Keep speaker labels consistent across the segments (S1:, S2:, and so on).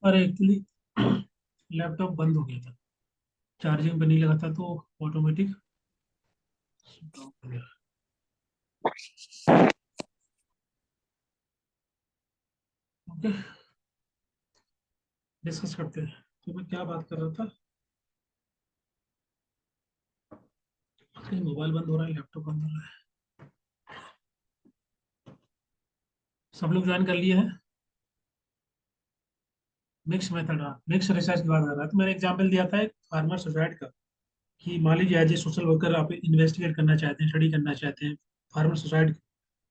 S1: और actually laptop बंद हो गया था, चार्जिंग पे नहीं लगा था तो ऑटोमेटिक डाउन हो गया। ओके, डिस्कस करते हैं। तो मैं क्या बात कर रहा था? कहीं मोबाइल बंद हो रहा है, लैपटॉप बंद हो रहा है। सब लोग ज्वाइन कर लिए हैं। मिक्स मेथड, हाँ, मिक्स रिसर्च की बात कर रहा था। तो मैंने एग्जाम्पल दिया था एक फार्मर सुसाइड का, कि मान लीजिए एज ए सोशल वर्कर आप इन्वेस्टिगेट करना चाहते हैं, स्टडी करना चाहते हैं farmer suicide,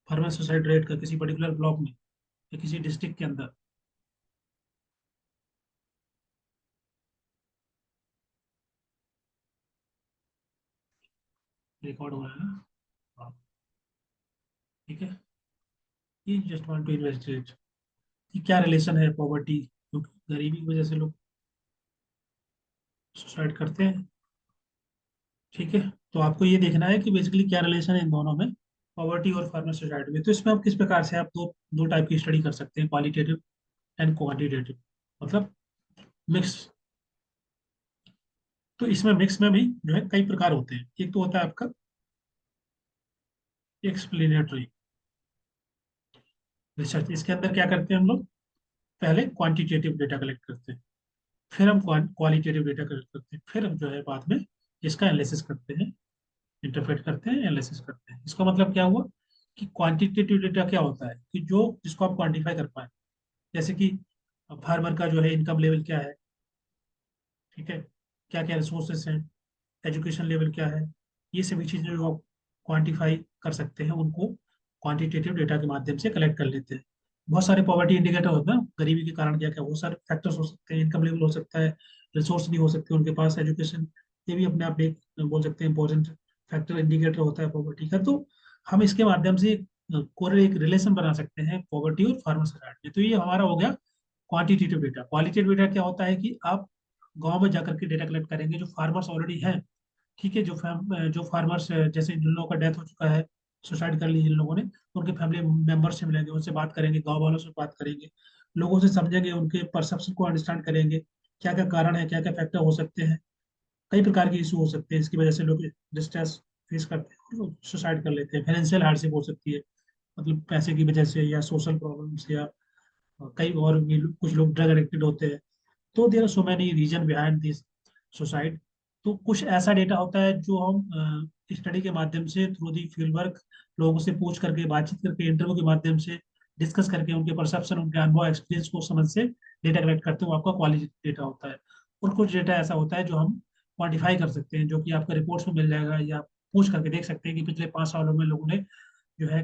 S1: farmer suicide rate का किसी पर्टिकुलर ब्लॉक में या किसी डिस्ट्रिक्ट के अंदर। रिकॉर्ड हो रहा है ना? हाँ, ठीक है। ये जस्ट वांट टू इन्वेस्टिगेट कि क्या रिलेशन है पॉवर्टी, क्योंकि गरीबी की वजह से लोग सुसाइड करते हैं। ठीक है, तो आपको ये देखना है कि बेसिकली क्या रिलेशन है इन दोनों में, पॉवर्टी और फार्मर सुसाइड में। तो इसमें आप किस प्रकार से आप दो दो टाइप की स्टडी कर सकते हैं, क्वालिटेटिव एंड क्वांटिटेटिव, मतलब मिक्स। तो इसमें मिक्स में भी जो है कई प्रकार होते हैं। एक तो होता है आपका एक्सप्लेनेटरी रिसर्च। इसके अंदर क्या करते हैं हम लोग? पहले क्वांटिटेटिव डेटा कलेक्ट करते हैं, फिर हम क्वालिटेटिव डेटा कलेक्ट करते हैं, फिर हम जो है बाद में इसका एनालिसिस करते हैं, इंटरप्रेट करते हैं, एनालिसिस करते हैं। इसका मतलब क्या हुआ कि क्वांटिटेटिव डेटा क्या होता है कि जो जिसको आप क्वांटिफाई कर पाए। जैसे कि फार्मर का जो है इनकम लेवल क्या है, ठीक है, क्या क्या रिसोर्सेस हैं, एजुकेशन लेवल क्या है, ये सभी चीज़ें जो आप क्वांटिफाई कर सकते हैं उनको क्वांटिटेटिव डेटा के माध्यम से कलेक्ट कर लेते हैं। बहुत सारे पॉवर्टी इंडिकेटर होते हैं, गरीबी के कारण क्या क्या बहुत सारे फैक्टर्स हो सकते हैं, इनकम लेवल हो सकता है, रिसोर्स नहीं हो सकते उनके पास, एजुकेशन, ये भी अपने आप एक बोल सकते हैं इंपॉर्टेंट फैक्टर इंडिकेटर होता है पॉवर्टी का। तो हम इसके माध्यम से कोरे एक रिलेशन बना सकते हैं पॉवर्टी और फार्मर में। तो ये हमारा हो गया क्वांटिटेटिव डेटा। क्वालिटेटिव डेटा क्या होता है कि आप गांव में जाकर के डेटा कलेक्ट करेंगे जो फार्मर्स ऑलरेडी हैं, ठीक है, जो फार्मर्स जैसे जिन लोगों का डेथ हो चुका है, सुसाइड कर ली जिन लोगों ने, तो उनके फैमिली मेंबर से मिलेंगे, उनसे बात करेंगे, गांव वालों से बात करेंगे, लोगों से समझेंगे, उनके परसेप्शन को अंडरस्टैंड करेंगे, क्या क्या कारण है, क्या क्या फैक्टर हो सकते हैं। कई प्रकार के इशू हो सकते हैं, इसकी वजह से लोग डिस्ट्रेस फेस करते हैं और सुसाइड कर लेते हैं। फाइनेंशियल हार्डशिप हो सकती है, मतलब पैसे की वजह से, या सोशल प्रॉब्लम्स, या कई और भी कुछ लोग ड्रग एडिक्टेड होते हैं। तो there are so many reason behind this suicide. तो कुछ ऐसा डेटा होता है जो हम स्टडी के माध्यम से, थ्रू दी फील्ड वर्क, लोगों से पूछ करके, बातचीत करके, इंटरव्यू के माध्यम से डिस्कस करके, उनके परसेप्शन, उनके अनुभव, एक्सपीरियंस को समझ से डेटा कलेक्ट करते हैं, वो आपका क्वालिटी डेटा होता है। और कुछ डेटा ऐसा होता है जो हम क्वान्टिफाई कर सकते हैं, जो कि आपका रिपोर्ट्स में मिल जाएगा, या पूछ करके देख सकते हैं कि पिछले 5 सालों में लोगों ने जो है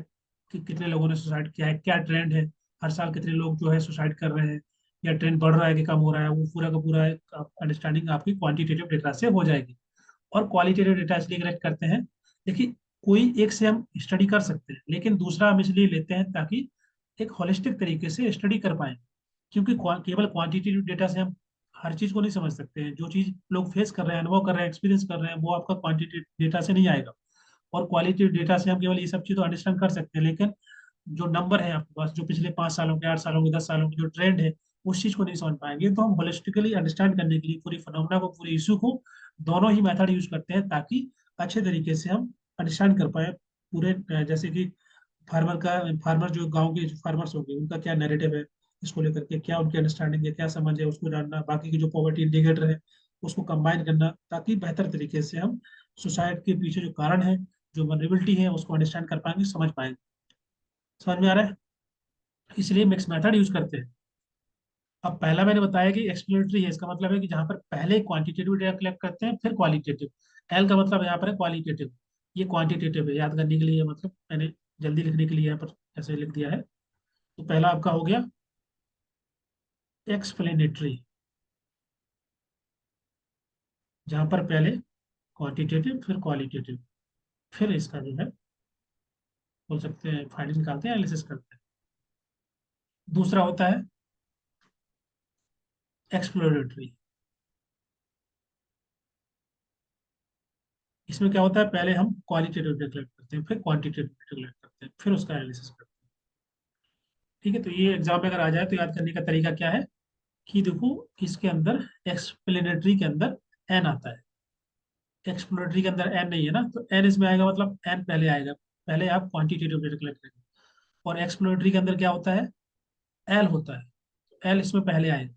S1: कि कितने लोगों ने सुसाइड किया है, क्या ट्रेंड है, हर साल कितने लोग जो है सुसाइड कर रहे हैं, या ट्रेंड बढ़ रहा है कि कम हो रहा है। वो पूरा का पूरा अंडरस्टैंडिंग आपकी क्वांटिटेटिव डेटा से हो जाएगी। और क्वालिटेटिव डेटा इसलिए कलेक्ट करते हैं, देखिए, कोई एक से हम स्टडी कर सकते हैं, लेकिन दूसरा हम इसलिए लेते हैं ताकि एक होलिस्टिक तरीके से स्टडी कर पाए। क्योंकि केवल क्वांटिटेटिव डेटा से हम हर चीज को नहीं समझ सकते हैं। जो चीज लोग फेस कर रहे हैं, अनुभव कर रहे हैं, एक्सपीरियंस कर रहे हैं, वो आपका क्वांटिटेटिव डेटा से नहीं आएगा। और क्वालिटेटिव डेटा से हम केवल ये सब चीज तो अंडरस्टैंड कर सकते हैं, लेकिन जो नंबर है आपके पास, जो पिछले 5 सालों के, 8 सालों के, 10 सालों के जो ट्रेंड है, उस चीज को नहीं समझ पाएंगे। तो हम होलिस्टिकली अंडरस्टैंड करने के लिए पूरी फिनोमेना को, पूरी इशू को, दोनों ही मेथड यूज करते हैं, ताकि अच्छे तरीके से हम अंडरस्टैंड कर पाए पूरे। जैसे कि फार्मर जो गांव के जो फार्मर्स होंगे, उनका क्या नैरेटिव है इसको लेकर के, क्या उनकी अंडरस्टैंडिंग है, क्या समझ है, उसको जानना, बाकी की जो पॉवर्टी इंडिकेटर है उसको कंबाइन करना, ताकि बेहतर तरीके से हम सुसाइड के पीछे जो कारण है, जो वनरेबिलिटी है, उसको अंडरस्टैंड कर पाएंगे, समझ पाएंगे। समझ में आ रहा है? इसलिए मिक्स मेथड यूज करते हैं। अब पहला मैंने बताया कि एक्सप्लेनेटरी है, इसका मतलब है कि जहां पर पहले क्वांटिटेटिव डेटा कलेक्ट करते हैं, फिर क्वालिटेटिव। एल का मतलब यहाँ पर है क्वालिटेटिव, ये क्वांटिटेटिव है, याद करने के लिए, मतलब मैंने जल्दी लिखने के लिए यहाँ पर ऐसे लिख दिया है। तो पहला आपका हो गया एक्सप्लेनेटरी, जहां पर पहले क्वांटिटेटिव फिर क्वालिटेटिव, फिर इसका जो है बोल सकते हैं फाइंडिंग निकालते हैं, एनालिसिस करते हैं। दूसरा होता है एक्सप्लोरेटरी। इसमें क्या होता है, पहले हम क्वालिटेटिव डेटा कलेक्ट करते हैं, फिर क्वांटिटेटिव डेटा कलेक्ट करते हैं, फिर उसका एनालिसिस करते हैं। ठीक है, तो ये एग्जाम में अगर आ जाए तो याद करने का तरीका क्या है? कि देखो इसके अंदर एक्सप्लेनेटरी के अंदर एन आता है, एक्सप्लोरेटरी के अंदर एन नहीं है ना, तो एन इसमें आएगा, मतलब एन पहले आएगा। पहले आप क्वांटिटेटिव डेटा कलेक्ट करेंगे। और एक्सप्लोरेटरी के अंदर क्या होता है, एल होता है, एल इसमें पहले आएगा।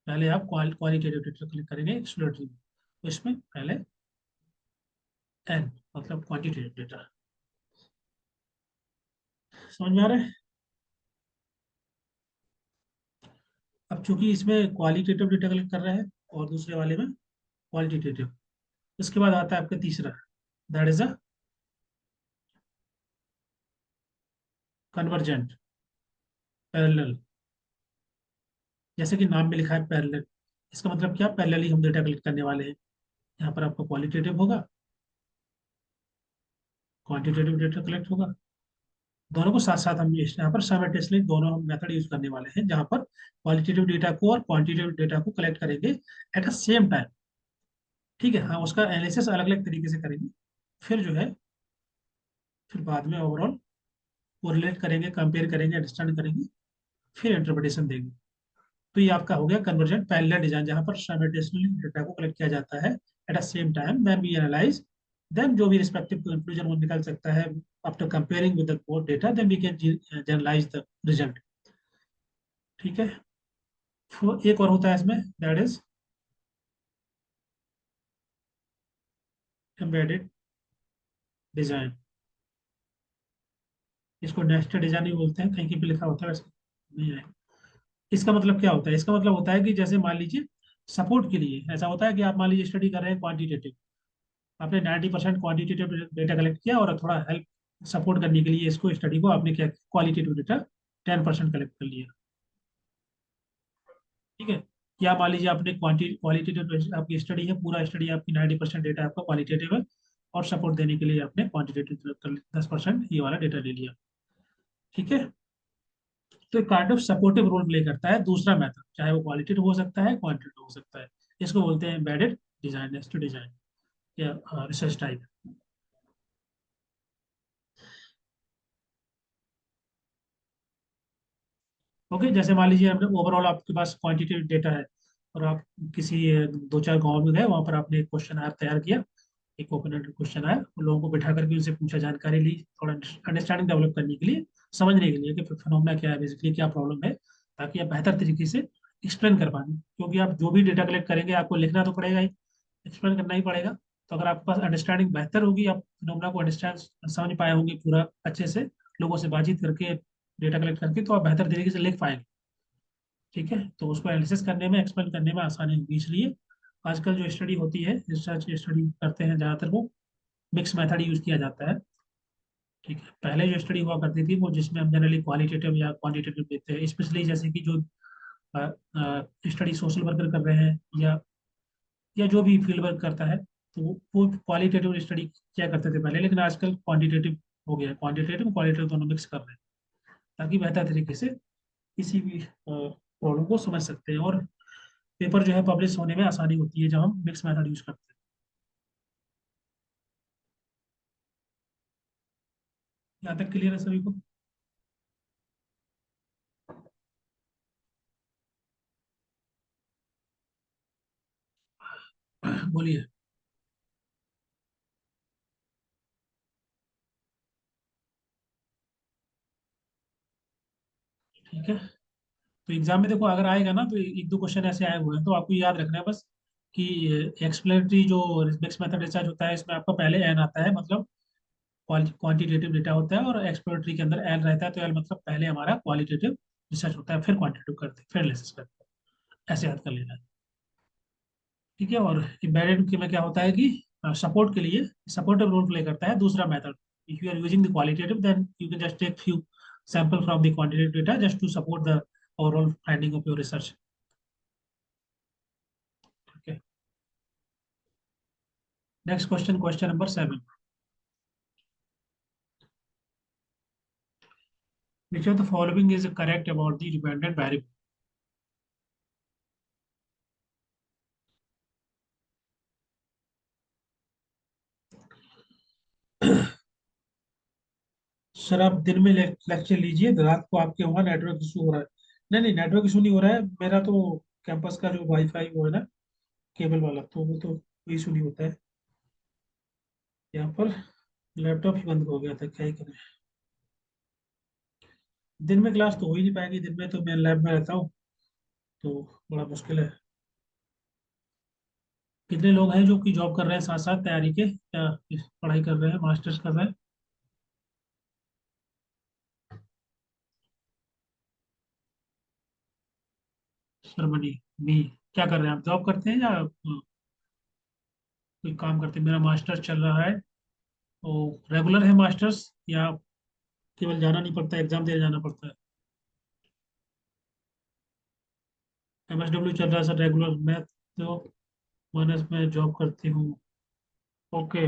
S1: पहले आप क्वालिटेटिव डेटा कलेक्ट करेंगे एक्सप्लोरेटरी में, तो इसमें पहले एन, मतलब क्वांटिटेटिव डेटा। समझ में आ रहा है? अब चूंकि इसमें क्वालिटेटिव डेटा कलेक्ट कर रहा है और दूसरे वाले में क्वालिटेटिव, इसके बाद आता है आपका तीसरा, that is a convergent parallel. जैसे कि नाम में लिखा है पैरेलल, इसका मतलब क्या, पैरेलली हम डेटा कलेक्ट करने वाले हैं। यहाँ पर आपका क्वालिटेटिव होगा, क्वांटिटेटिव डेटा कलेक्ट होगा। दोनों को साथ साथ हम यहाँ पर साइमल्टेनियसली दोनों हम मेथड यूज करने वाले हैं, जहाँ पर क्वालिटेटिव डेटा को और क्वांटिटेटिव डेटा को कलेक्ट करेंगे एट अ सेम टाइम। ठीक है, हाँ, उसका एनालिसिस अलग अलग तरीके से करेंगे। फिर जो है, फिर बाद में ओवरऑल कोरिलेट करेंगे, कंपेयर करेंगे, अंडरस्टैंड करेंगे, फिर इंटरप्रिटेशन देंगे। तो ये आपका हो गया कन्वर्जेंट पैरेलल डिजाइन, जहाँ पर साइमल्टेनियसली डेटा को कलेक्ट किया जाता है at a same time, then we analyse, then जो भी रिस्पेक्टिव कंक्लूजन वो निकल सकता है after comparing with the both data, then we can generalise the result. ठीक है। एक और होता है इसमें, दैट इज एम्बेडेड डिजाइन। इसको नेस्टेड डिजाइन ही बोलते हैं, कहीं कहीं पे लिखा होता है, वैसे नहीं है। इसका मतलब क्या होता है, इसका मतलब होता है कि जैसे मान लीजिए सपोर्ट के लिए ऐसा होता है कि आप मान लीजिए स्टडी कर रहे हैं क्वांटिटेटिव, आपने 90% क्वांटिटेटिव डेटा कलेक्ट किया, और थोड़ा हेल्प सपोर्ट करने के लिए इसको स्टडी को आपने क्या, क्वालिटेटिव डेटा 10% कलेक्ट कर लिया। ठीक है। या मान लीजिए आपने क्वालिटेटिव आपकी स्टडी है, पूरा स्टडी आपकी 90% डेटा आपका क्वालिटेटिव है, और सपोर्ट देने के लिए आपने क्वांटिटेटिव 10% ये वाला डेटा ले लिया। ठीक है। तो एक kind of supportive role play करता है दूसरा मेथड, चाहे वो क्वालिटेटिव हो सकता है, क्वांटिटेटिव हो सकता है। इसको बोलते हैं एम्बेडेड डिजाइन, नेस्टेड डिजाइन, या रिसर्च टाइप। ओके, जैसे मान लीजिए हमने ओवरऑल आपके पास क्वांटिटेटिव डेटा है, और आप किसी दो चार गांव में गए, वहां पर आपने एक क्वेश्चन आयर तैयार किया, एक ओपन एंडेड क्वेश्चन आया, उन लोगों को बिठा करके उनसे पूछा, जानकारी ली, थोड़ा अंडरस्टैंडिंग डेवलप करने के लिए, समझने के लिए कि फिनोमेना क्या है, बेसिकली क्या प्रॉब्लम है, ताकि आप बेहतर तरीके से एक्सप्लेन कर पाए। क्योंकि आप जो भी डेटा कलेक्ट करेंगे आपको लिखना तो पड़ेगा ही, एक्सप्लेन करना ही पड़ेगा। तो अगर आपके पास अंडरस्टैंडिंग बेहतर होगी, आप फिनोमेना को अंडरस्टैंड समझ पाए होंगे पूरा अच्छे से, लोगों से बातचीत करके, डेटा कलेक्ट करके, तो आप बेहतर तरीके से लिख पाएंगे। ठीक है, तो उसको एनालिसिस करने में, एक्सप्लेन करने में आसानी होगी। इसलिए आजकल जो स्टडी होती है, रिसर्च स्टडी करते हैं ज़्यादातर, वो मिक्स मेथड यूज किया जाता है। ठीक है, पहले जो स्टडी हुआ करती थी वो, जिसमें हम जनरली क्वालिटेटिव या क्वांटिटेटिव देते हैं, स्पेशली जैसे कि जो स्टडी सोशल वर्कर कर रहे हैं, या जो भी फील्ड वर्क करता है, तो वो क्वालिटेटिव स्टडी क्या करते थे पहले, लेकिन आजकल क्वांटिटेटिव हो गया है, क्वांटिटेटिव क्वालिटेटिव दोनों मिक्स कर रहे हैं, ताकि बेहतर तरीके से किसी भी प्रॉब्लम को समझ सकते हैं, और पेपर जो है पब्लिश होने में आसानी होती है जब हम मिक्स मेथड यूज करते हैं। यहाँ तक क्लियर है सभी को? बोलिए। ठीक है, तो एग्जाम में देखो अगर आएगा ना, तो एक दो क्वेश्चन ऐसे आए हुए हैं, तो आपको याद रखना है बस कि एक्सप्लेनेटरी जो मिक्स मेथड रिसर्च होता है, इसमें आपका पहले एन आता है, मतलब क्वांटिटेटिव डेटा होता है, और एक्सप्लोरेटरी के अंदर एल रहता है, तो एल मतलब पहले हमारा क्वालिटेटिव रिसर्च होता है, फिर क्वांटिटेटिव करते हैं, फिर एनालिसिस करते हैं। ऐसे याद कर लेना है। ठीक है। और एम्बेडेड के में क्या होता है कि सपोर्ट के लिए सपोर्टिव रोल प्ले करता है दूसरा method. If you are using the qualitative, then you can just take few sample from the quantitative data just to support the overall finding of your research. ठीक है। Next question, question number 7। Which of the following is correct about the dependent variable? Sir आप दिन में lecture लीजिए, रात को आपके वहाँ नेटवर्क इशू हो रहा है, नहीं नहीं, नेटवर्क इशू नहीं हो रहा है मेरा तो। कैंपस का जो वाईफाई वो है ना, केबल वाला, तो वो तो कोई इशू नहीं होता है यहाँ पर। लैपटॉप ही बंद हो गया था, क्या ही करें। दिन में क्लास तो हो ही नहीं पाएगी, दिन में तो मैं लैब में रहता हूँ, तो बड़ा मुश्किल है। कितने लोग हैं जो कि जॉब कर रहे हैं साथ साथ तैयारी के, या पढ़ाई कर रहे हैं, मास्टर्स कर रहे हैं? सरमनी बी। क्या कर रहे हैं आप, जॉब करते हैं या कोई काम करते हैं? मेरा मास्टर्स चल रहा है। तो रेगुलर है मास्टर्स, या केवल जाना नहीं पड़ता, एग्जाम दे जाना पड़ता है? MSW चल रहा है सर, रेगुलर। मैं तो माइनस में जॉब करती हूँ। ओके।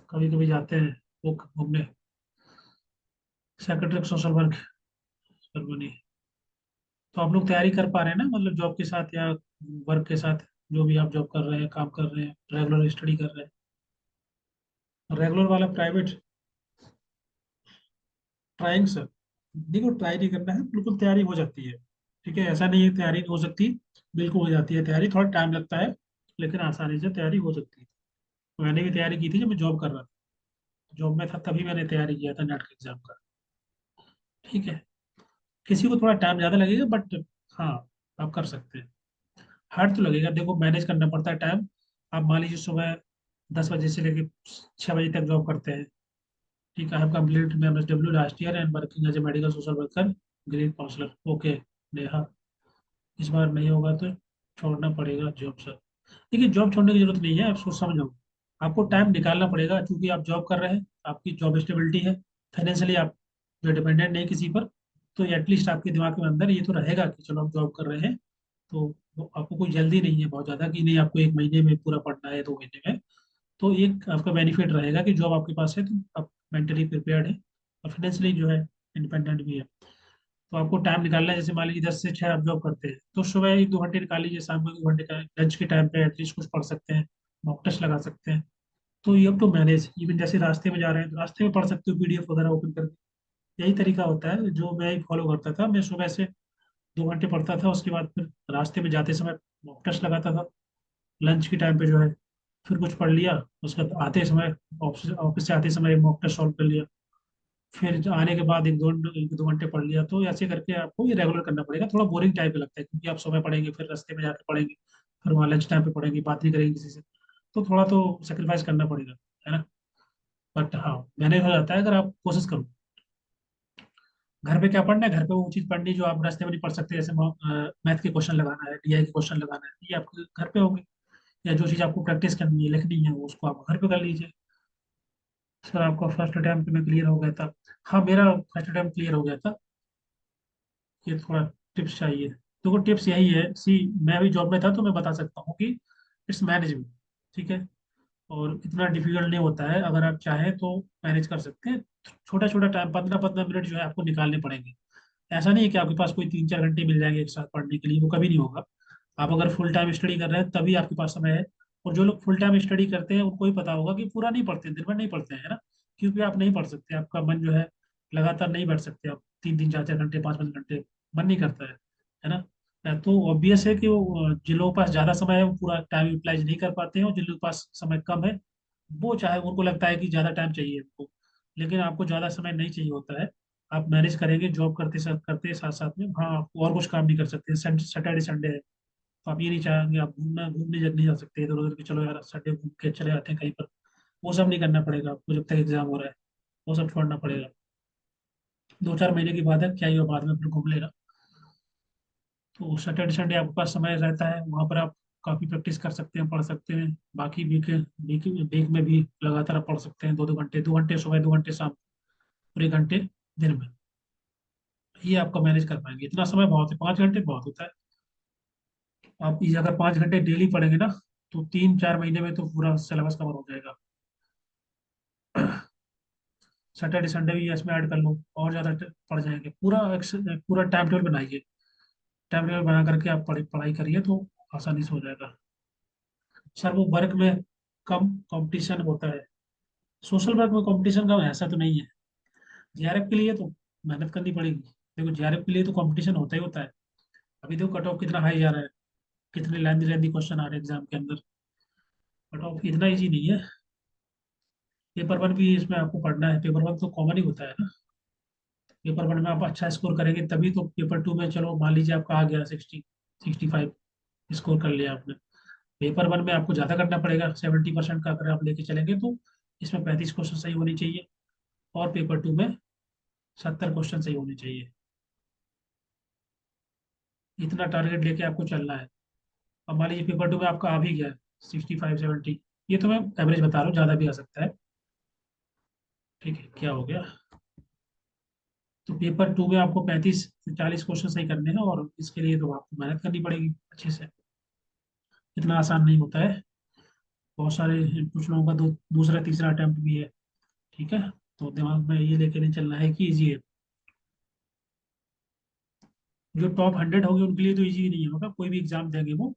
S1: कभी कभी जाते हैं वो घूमने। Secretary of social work, ceremony. तो आप लोग तैयारी कर पा रहे हैं ना, मतलब जॉब के साथ या वर्क के साथ? जो भी आप जॉब कर रहे हैं, काम कर रहे हैं, रेगुलर स्टडी कर रहे हैं, रेगुलर वाला प्राइवेट? Trying sir. देखो, ट्राई नहीं करना है, बिल्कुल तैयारी हो जाती है। ठीक है, ऐसा नहीं है तैयारी नहीं हो सकती। बिल्कुल हो जाती है तैयारी, थोड़ा टाइम लगता है, लेकिन आसानी से तैयारी हो सकती है। मैंने भी तैयारी की थी जब मैं जॉब कर रहा था। जॉब में था तभी मैंने तैयारी किया था नेट के एग्जाम का। ठीक है। किसी को थोड़ा टाइम ज़्यादा लगेगा, बट हाँ, आप कर सकते हैं। हार्ड तो लगेगा, देखो मैनेज करना पड़ता है टाइम। आप मान लीजिए सुबह 10 बजे से लेके 6 बजे तक जॉब करते हैं। ठीक है, I have complete MSW last year and working as a medical social worker, green counsellor. Okay Neha, इस बार नहीं होगा तो छोड़ना पड़ेगा जॉब सर। देखिए, जॉब छोड़ने की जरूरत नहीं है, आप सोच समझो। आपको टाइम निकालना पड़ेगा, क्योंकि आप जॉब कर रहे हैं, आपकी जॉब स्टेबिलिटी है। फाइनेंशियली आप जो डिपेंडेंट नहीं किसी पर। तो एटलीस्ट आपके दिमाग के अंदर ये तो रहेगा कि चलो आप जॉब कर रहे हैं। तो आपको कोई जल्दी नहीं है बहुत ज़्यादा, कि नहीं आपको 1 महीने में पूरा पढ़ना है, 2 महीने में। तो एक आपका बेनिफिट रहेगा कि जॉब आपके पास है, तो आप मेंटली प्रिपेयर्ड है, और फाइनेंशियली जो है इंडिपेंडेंट भी है। तो आपको टाइम निकालना है, जैसे मान लीजिए 10 से 6 आप जॉब करते हैं, तो सुबह 1-2 घंटे निकाल लीजिए, शाम को 1 घंटे का लंच के टाइम पे एटलीस्ट कुछ पढ़ सकते हैं, मॉक टेस्ट लगा सकते हैं। तो you have to manage. Even जैसे रास्ते में जा रहे हैं तो रास्ते में पढ़ सकते हो, PDF वगैरह ओपन करके। यही तरीका होता है जो मैं फॉलो करता था। मैं सुबह से 2 घंटे पढ़ता था, उसके बाद फिर रास्ते में जाते समय मॉक टेस्ट लगाता था, लंच के टाइम पे जो है फिर कुछ पढ़ लिया। उसके बाद आते समय, ऑफिस ऑफिस से आते समय मॉक टेस्ट सॉल्व कर लिया। फिर आने के बाद 1-2 घंटे पढ़ लिया। तो ऐसे करके आपको ये रेगुलर करना पड़ेगा। थोड़ा बोरिंग टाइप का लगता है, क्योंकि आप सुबह पढ़ेंगे, फिर रास्ते में जाकर पढ़ेंगे, फिर वहाँ लंच टाइम पे पढ़ेंगे, बात नहीं करेंगे किसी से। तो थोड़ा तो सेक्रीफाइस करना पड़ेगा, है ना? बट हाँ, मैनेज हो जाता है अगर आप कोशिश करो। घर पे क्या पढ़ना है, घर पे वो चीज़ पढ़नी जो आप रास्ते में नहीं पढ़ सकते, जैसे मैथ के क्वेश्चन लगाना है, DI के क्वेश्चन लगाना है, ये आपके घर पे होंगे। या जो चीज़ आपको प्रैक्टिस करनी है, लिखनी है, वो उसको आप घर पे कर लीजिए। सर आपका फर्स्ट अटैम्प्ट में क्लियर हो गया था? हाँ, मेरा फर्स्ट अटैम्प्ट क्लियर हो गया था। ये थोड़ा टिप्स चाहिए। देखो, टिप्स यही है, मैं भी जॉब में था तो मैं बता सकता हूँ कि इट्स मैनेजेबल। ठीक है। और इतना डिफिकल्ट नहीं होता है, अगर आप चाहें तो मैनेज कर सकते हैं। छोटा छोटा टाइम, 15-15 मिनट जो है आपको निकालने पड़ेंगे। ऐसा नहीं है कि आपके पास कोई 3-4 घंटे मिल जाएंगे एक साथ पढ़ने के लिए, वो कभी नहीं होगा। आप अगर फुल टाइम स्टडी कर रहे हैं तभी आपके पास समय है। और जो लोग फुल टाइम स्टडी करते हैं उनको ही पता होगा कि पूरा नहीं पढ़ते, दिन भर नहीं पढ़ते हैं, है ना? क्योंकि आप नहीं पढ़ सकते, आपका मन जो है लगातार नहीं बैठ सकते आप 3-3 4-4 घंटे, 5-5 घंटे। मन नहीं करता है ना? तो ऑब्वियस है कि वो जिन लोगों के पास ज़्यादा समय है वो पूरा टाइम यूटिलाइज नहीं कर पाते हैं, और जिन लोगों के पास समय कम है वो चाहे, उनको लगता है कि ज़्यादा टाइम चाहिए उनको। लेकिन आपको ज़्यादा समय नहीं चाहिए होता है। आप मैनेज करेंगे जॉब करते साथ, करते साथ साथ में। हाँ, आप और कुछ काम नहीं कर सकते, सैटरडे संडे है, तो आप ये नहीं चाहेंगे, आप घूमने नहीं जा सकते इधर उधर, कि चलो यार संडे घूम के चले आते हैं कहीं पर। वो सब नहीं करना पड़ेगा आपको जब तक एग्जाम हो रहा है। वो सब छोड़ना पड़ेगा। 2-4 महीने की बात है, क्या ही वो बाद में फिर घूम लेना। तो सैटरडे संडे आपके पास समय रहता है, वहाँ पर आप काफ़ी प्रैक्टिस कर सकते हैं, पढ़ सकते हैं। बाकी वीक में भी लगातार आप पढ़ सकते हैं, 2-2 घंटे, 2 घंटे सुबह, 2 घंटे शाम, और 1 घंटे दिन में। ये आपका मैनेज कर पाएंगे, इतना समय बहुत है, 5 घंटे बहुत होता है। आप ये अगर 5 घंटे डेली पढ़ेंगे ना, तो 3-4 महीने में तो पूरा सिलेबस कवर हो जाएगा। सैटरडे संडे भी इसमें ऐड कर लो, और ज़्यादा पढ़ जाएंगे। पूरा टाइम टेबल बनाइए। टाइम टेबल बना करके आप पढ़ाई करिए, तो आसानी से हो जाएगा। सर वो वर्क में कम कंपटीशन होता है। सोशल वर्क में कंपटीशन का ऐसा तो नहीं है। JRF के लिए तो मेहनत करनी पड़ेगी। देखो, JRF के लिए तो कंपटीशन होता ही होता है। अभी देखो कट ऑफ कितना हाई जा रहा है, कितने लेंदी लेंदी क्वेश्चन आ रहे हैं एग्जाम के अंदर। कट ऑफ इतना इजी नहीं है। पेपर वन भी इसमें आपको पढ़ना है, पेपर वन तो कॉमन ही होता है ना। पेपर वन में आप अच्छा स्कोर करेंगे तभी तो पेपर टू में, चलो मान लीजिए आपका आ गया 65 स्कोर कर लिया आपने। पेपर वन में आपको ज़्यादा करना पड़ेगा, 70% का अगर आप लेके चलेंगे तो इसमें 35 क्वेश्चन सही होने चाहिए, और पेपर टू में 70 क्वेश्चन सही होने चाहिए। इतना टारगेट लेके आपको चलना है। अब मान लीजिए पेपर टू में आपका आ भी गया 65 70, ये तो मैं एवरेज बता रहा हूँ, ज़्यादा भी आ सकता है। ठीक है, क्या हो गया, तो पेपर टू में आपको 35 से 40 क्वेश्चन सही करने हैं, और इसके लिए तो आपको मेहनत करनी पड़ेगी अच्छे से। इतना आसान नहीं होता है। बहुत सारे, कुछ लोगों का दूसरा तीसरा अटेम्प्ट भी है। ठीक है, तो दिमाग में ये लेके नहीं चलना है कि इजी है। जो टॉप 100 होंगे उनके लिए तो इजी नहीं होगा, कोई भी एग्जाम देंगे वो।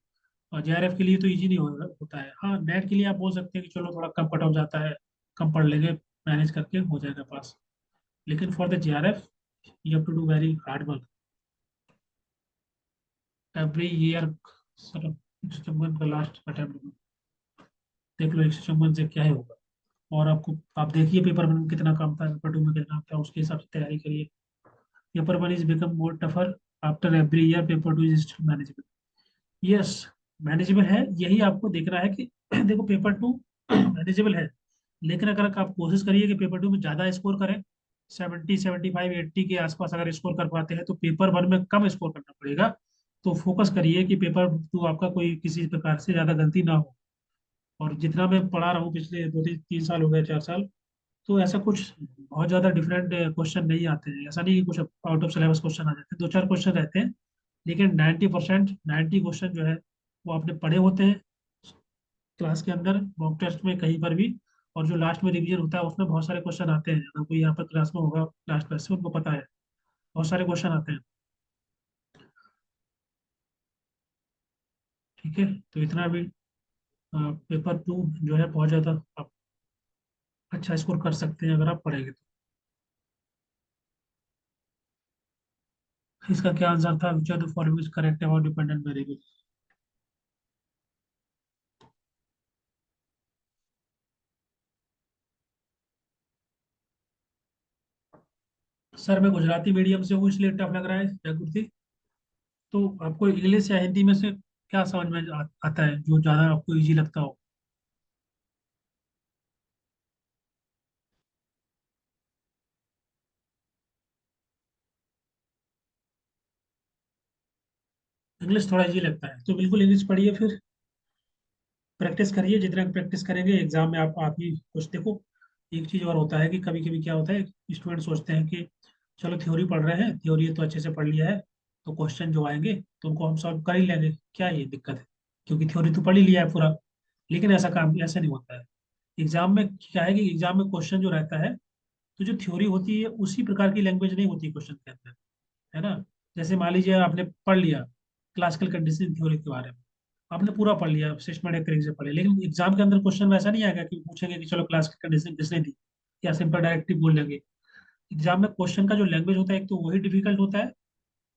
S1: और जेआरएफ के लिए तो इजी नहीं होता है। हाँ, नेट के लिए आप बोल सकते हैं कि चलो थोड़ा कम कट ऑफ जाता है, कम पढ़ लेंगे, मैनेज करके हो जाएगा पास। लेकिन for the JRF you have to do very hard work every year. Sir, 154 का लास्ट अटेम्प्ट, देख लो 154 से क्या ही होगा। और आपको, आप देखिए पेपर वन में कितना काम था, पेपर टू में कितना था, उसके हिसाब से तैयारी करिए। Paper one is become more tougher after every year, paper two is still manageable. Yes, manageable है, यही आपको देखना है कि देखो पेपर टू मैनेजेबल है, लेकिन अगर आप कोशिश करिए कि पेपर टू में ज़्यादा स्कोर करें, 70 75 80 के आसपास अगर स्कोर कर पाते हैं तो पेपर वन में कम स्कोर करना पड़ेगा। तो फोकस करिए कि पेपर टू आपका कोई किसी प्रकार से ज़्यादा गलती ना हो। और जितना मैं पढ़ा रहा हूँ पिछले 2 3 3 साल हो गए, 4 साल, तो ऐसा कुछ बहुत ज़्यादा डिफरेंट क्वेश्चन नहीं आते हैं। ऐसा नहीं कि कुछ आउट ऑफ सिलेबस क्वेश्चन आ जाते हैं, 2 4 क्वेश्चन रहते हैं, लेकिन 90% 90 क्वेश्चन जो है वो आपने पढ़े होते हैं क्लास के अंदर, मॉक टेस्ट में, कहीं पर भी। और जो लास्ट में रिवीजन होता है उसमें बहुत सारे क्वेश्चन आते हैं, अगर कोई यहाँ पर क्लास में होगा लास्ट में से उनको पता है, बहुत सारे क्वेश्चन आते हैं। ठीक है, तो इतना भी पेपर टू जो है बहुत ज़्यादा आप अच्छा स्कोर कर सकते हैं अगर आप पढ़ेंगे तो। इसका क्या आंसर था, which are the following is correct about dependent variable. Sir मैं गुजराती मीडियम से हूँ इसलिए टफ लग रहा है जागृति। तो आपको इंग्लिश या हिंदी में से क्या समझ में आता है जो ज़्यादा आपको इजी लगता हो। इंग्लिश थोड़ा इजी लगता है तो बिल्कुल इंग्लिश पढ़िए, फिर प्रैक्टिस करिए, जितना प्रैक्टिस करेंगे एग्जाम में आप ही कुछ देखो। एक चीज़ और होता है कि कभी कभी क्या होता है, स्टूडेंट सोचते हैं कि चलो थ्योरी पढ़ रहे हैं, थ्योरी तो अच्छे से पढ़ लिया है, तो क्वेश्चन जो आएंगे तो उनको हम सॉल्व कर ही लेंगे, क्या ये दिक्कत है, क्योंकि थ्योरी तो पढ़ ही लिया है पूरा। लेकिन ऐसा काम ऐसा नहीं होता है। एग्जाम में क्या है कि एग्जाम में क्वेश्चन जो रहता है, तो जो थ्योरी होती है उसी प्रकार की लैंग्वेज नहीं होती क्वेश्चन के अंदर, है ना। जैसे मान लीजिए आपने पढ़ लिया क्लासिकल कंडीशनिंग थ्योरी के बारे में, आपने पूरा पढ़ लिया, सिस्टमैटिक तरीके से पढ़ लिया, लेकिन एग्जाम के अंदर क्वेश्चन वैसा नहीं आएगा कि पूछेंगे कि चलो क्लासिकल कंडीशनिंग किसने दी, या सिंपल डायरेक्टिव बोल देंगे। एग्जाम में क्वेश्चन का जो लैंग्वेज होता है एक तो वही डिफिकल्ट होता है,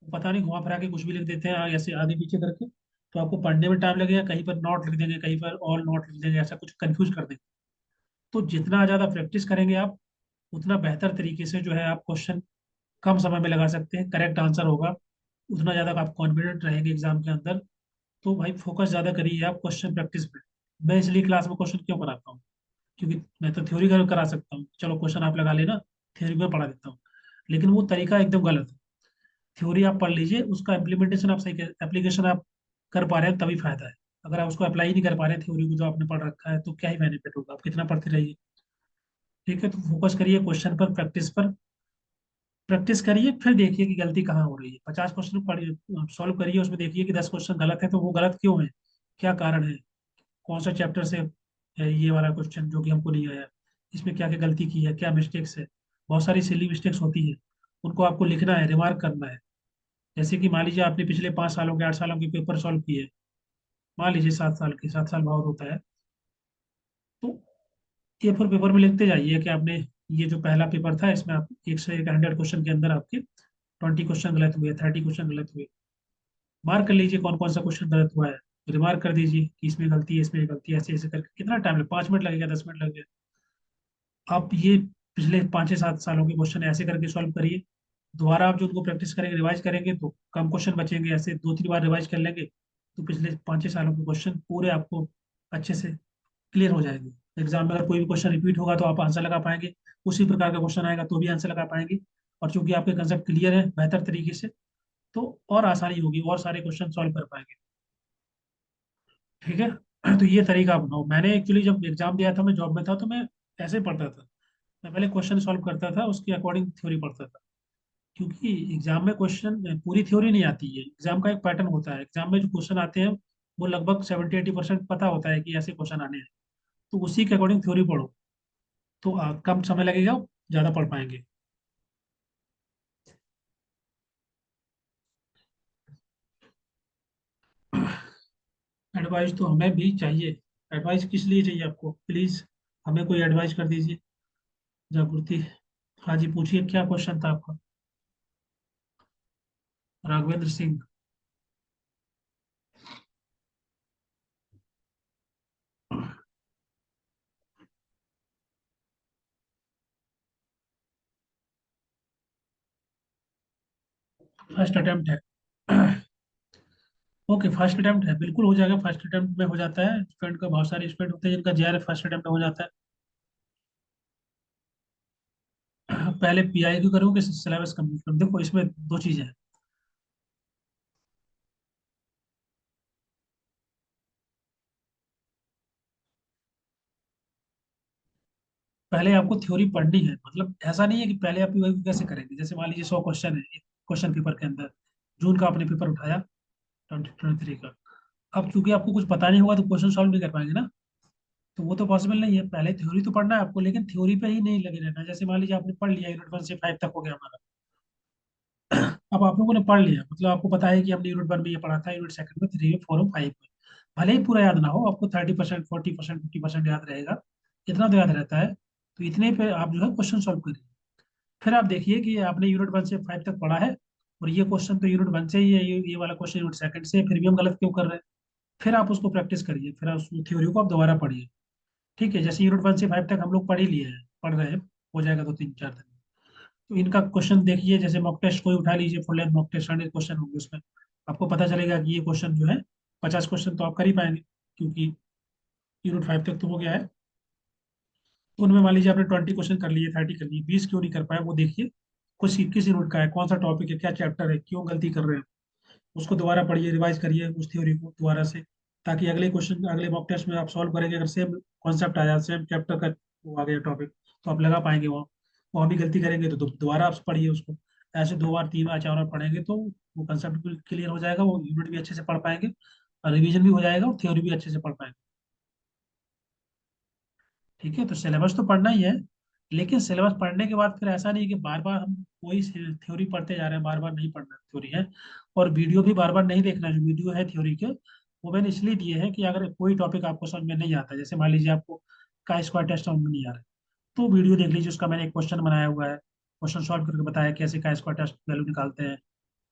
S1: पता नहीं घुमा फिरा के कुछ भी लिख देते हैं ऐसे आगे पीछे करके, तो आपको पढ़ने में टाइम लगेगा, कहीं पर नॉट लिख देंगे, कहीं पर ऑल नॉट लिख देंगे, ऐसा कुछ कंफ्यूज कर देंगे। तो जितना ज़्यादा प्रैक्टिस करेंगे आप, उतना बेहतर तरीके से जो है आप क्वेश्चन कम समय में लगा सकते हैं, करेक्ट आंसर होगा, उतना ज़्यादा आप कॉन्फिडेंट रहेंगे एग्जाम के अंदर। तो भाई फोकस ज़्यादा करिए आप क्वेश्चन प्रैक्टिस पे। मैं इसलिए क्लास में क्वेश्चन क्यों कराता हूँ, क्योंकि मैं तो थ्योरी करा सकता हूँ, चलो क्वेश्चन आप लगा लेना, थ्योरी में पढ़ा देता हूँ, लेकिन वो तरीका एकदम गलत है। थ्योरी आप पढ़ लीजिए, उसका इम्प्लीमेंटेशन आप सही, एप्लीकेशन आप कर पा रहे हैं तभी फायदा है। अगर आप उसको अप्लाई ही नहीं कर पा रहे हैं थ्योरी को जो आपने पढ़ रखा है, तो क्या ही बेनिफिट होगा, आप कितना पढ़ते रहिए। ठीक है, तो फोकस करिए क्वेश्चन पर, प्रैक्टिस पर। प्रैक्टिस करिए, फिर देखिए कि गलती कहाँ हो रही है। 50 क्वेश्चन पढ़िए, सॉल्व करिए, उसमें देखिए कि 10 क्वेश्चन गलत है तो वो गलत क्यों है, क्या कारण है, कौन सा चैप्टर से है ये वाला क्वेश्चन जो कि हमको नहीं आया, इसमें क्या क्या गलती की है, क्या मिस्टेक्स है। बहुत सारी सिली मिस्टेक्स होती है, उनको आपको लिखना है, रिमार्क करना है। जैसे कि मान लीजिए आपने पिछले 5 सालों के 8 सालों के पेपर सॉल्व किए, मान लीजिए 7 साल के, 7 साल बहुत होता है, तो ए फोर पेपर में लिखते जाइए कि आपने ये जो पहला पेपर था इसमें आप 1 से 100 क्वेश्चन के अंदर आपके 20 क्वेश्चन गलत हुए, 30 क्वेश्चन गलत हुए। मार्क कर लीजिए कौन कौन सा क्वेश्चन गलत हुआ है, रिमार्क कर दीजिए कि इसमें गलती है, इसमें गलती है, ऐसे ऐसे करके कितना टाइम लगे, 5 मिनट लगेगा, 10 मिनट लगेगा। आप ये पिछले 5 से 7 सालों के क्वेश्चन ऐसे करके सॉल्व करिए। दोबारा आप जो उनको प्रैक्टिस करेंगे, रिवाइज करेंगे, तो कम क्वेश्चन बचेंगे। ऐसे 2-3 बार रिवाइज कर लेंगे तो पिछले 5-6 सालों के क्वेश्चन पूरे आपको अच्छे से क्लियर हो जाएंगे। एग्जाम में अगर कोई भी क्वेश्चन रिपीट होगा तो आप आंसर लगा पाएंगे, उसी प्रकार का क्वेश्चन आएगा तो भी आंसर लगा पाएंगे। और चूंकि आपके कंसेप्ट क्लियर है बेहतर तरीके से, तो और आसानी होगी, और सारे क्वेश्चन सॉल्व कर पाएंगे। ठीक है। तो ये तरीका अपनाओ। मैंने एक्चुअली जब एग्जाम दिया था, मैं जॉब में था, तो मैं ऐसे पढ़ता था। मैं पहले क्वेश्चन सॉल्व करता था, उसके अकॉर्डिंग थ्योरी पढ़ता था। क्योंकि एग्जाम में क्वेश्चन पूरी थ्योरी नहीं आती है, एग्जाम का एक पैटर्न होता है। एग्जाम में जो क्वेश्चन आते हैं वो लगभग 70-80% पता होता है कि ऐसे क्वेश्चन आने हैं। तो उसी के अकॉर्डिंग थ्योरी पढ़ो, तो कम समय लगेगा, ज़्यादा पढ़ पाएंगे। एडवाइस तो हमें भी चाहिए। एडवाइस किस लिए चाहिए आपको, प्लीज़ हमें कोई एडवाइस कर दीजिए, जागृति। हाँ जी, पूछिए क्या क्वेश्चन था आपका। राघवेंद्र सिंह। फर्स्ट अटेम्प्ट है। ओके, फर्स्ट अटेम्प्ट है, बिल्कुल हो जाएगा। फर्स्ट अटेम्प्ट में हो जाता है। स्टूडेंट का बहुत सारे स्टूडेंट होते हैं जिनका जेआरएफ फर्स्ट अटेम्प्ट में हो जाता है। पहले पीआई क्यों करूँ कि सिलेबस कंप्लीट करूँ? देखो इसमें दो चीज़ें हैं। पहले आपको थ्योरी पढ़नी है, मतलब ऐसा नहीं है कि पहले आप पीआई कैसे करेंगे। जैसे मान लीजिए 100 क्वेश्चन है एक क्वेश्चन पेपर के अंदर, जून का आपने पेपर उठाया, 2023 का। अब चूंकि आपको कुछ पता नहीं होगा तो क्वेश्चन सॉल्व नहीं कर पाएंगे ना। तो वो तो पॉसिबल नहीं है। पहले थ्योरी तो पढ़ना है आपको, लेकिन थ्योरी पे ही नहीं लगे रहना। जैसे मान लीजिए आपने पढ़ लिया, यूनिट 1 से 5 तक हो गया हमारा। अब आप लोगों ने पढ़ लिया, मतलब आपको पता है कि हमने यूनिट 1 में ये पढ़ा था, यूनिट 2 में, 3 में, 4 में, 5 में। भले ही पूरा याद ना हो, आपको 30%, 40%, 50% याद रहेगा, इतना तो याद रहता है। तो इतने पे आप जो है क्वेश्चन सॉल्व करिए। फिर आप देखिए कि आपने यूनिट 1 से 5 तक पढ़ा है, और ये क्वेश्चन तो यूनिट 1 से ही है, ये वाला क्वेश्चन यूनिट 2 से है, फिर भी हम गलत क्यों कर रहे हैं। फिर आप उसको प्रैक्टिस करिए, फिर आप उस थ्योरी को आप दोबारा पढ़िए। ठीक है, जैसे यूनिट 1 से 5 तक हम लोग पढ़ ही लिए हैं, पढ़ रहे हैं, हो जाएगा 2-3-4 दिन। तो इनका क्वेश्चन देखिए, जैसे मॉक टेस्ट कोई उठा लीजिए, full length mock test 100 question होंगे उसमें। आपको पता चलेगा कि ये क्वेश्चन जो है 50 क्वेश्चन तो आप कर ही पाएंगे, क्योंकि यूनिट 5 तक तो हो गया है। तो उनमें मान लीजिए आपने 20 क्वेश्चन कर लिए, 30 कर लिए, 20 क्यों नहीं कर पाए वो देखिए। कुछ किस यूनिट का है, कौन सा टॉपिक है, क्या चैप्टर है, क्यों गलती कर रहे हैं, उसको दोबारा पढ़िए, रिवाइज करिए उस थ्योरी को दोबारा से। ताकि अगले क्वेश्चन, अगले मॉक टेस्ट में आप सॉल्व करेंगे, अगर सेम कॉन्सेप्ट आया, सेम चैप्टर का वो आ गया टॉपिक, तो आप लगा पाएंगे वहाँ। वहाँ भी गलती करेंगे तो दोबारा आप पढ़िए उसको। ऐसे 2 बार 3 बार 4 बार पढ़ेंगे तो वो कंसेप्ट भी क्लियर हो जाएगा, वो यूनिट भी अच्छे से पढ़ पाएंगे, और रिवीजन भी हो जाएगा, और थ्योरी भी अच्छे से पढ़ पाएंगे। ठीक है, तो सिलेबस तो पढ़ना ही है। लेकिन सिलेबस पढ़ने के बाद फिर ऐसा नहीं कि बार बार हम वही थ्योरी पढ़ते जा रहे हैं, बार बार नहीं पढ़ना थ्योरी है। और वीडियो भी बार बार नहीं देखना, जो वीडियो है थ्योरी के, वो मैंने इसलिए दिए हैं कि अगर कोई टॉपिक आपको समझ में नहीं आता, जैसे मान लीजिए आपको का स्क्वायर टेस्ट समझ में नहीं आ रहा है, तो वीडियो देख लीजिए, उसका मैंने एक क्वेश्चन बनाया हुआ है, क्वेश्चन सॉल्व करके बताया कैसे का स्क्वायर टेस्ट वैल्यू निकालते हैं।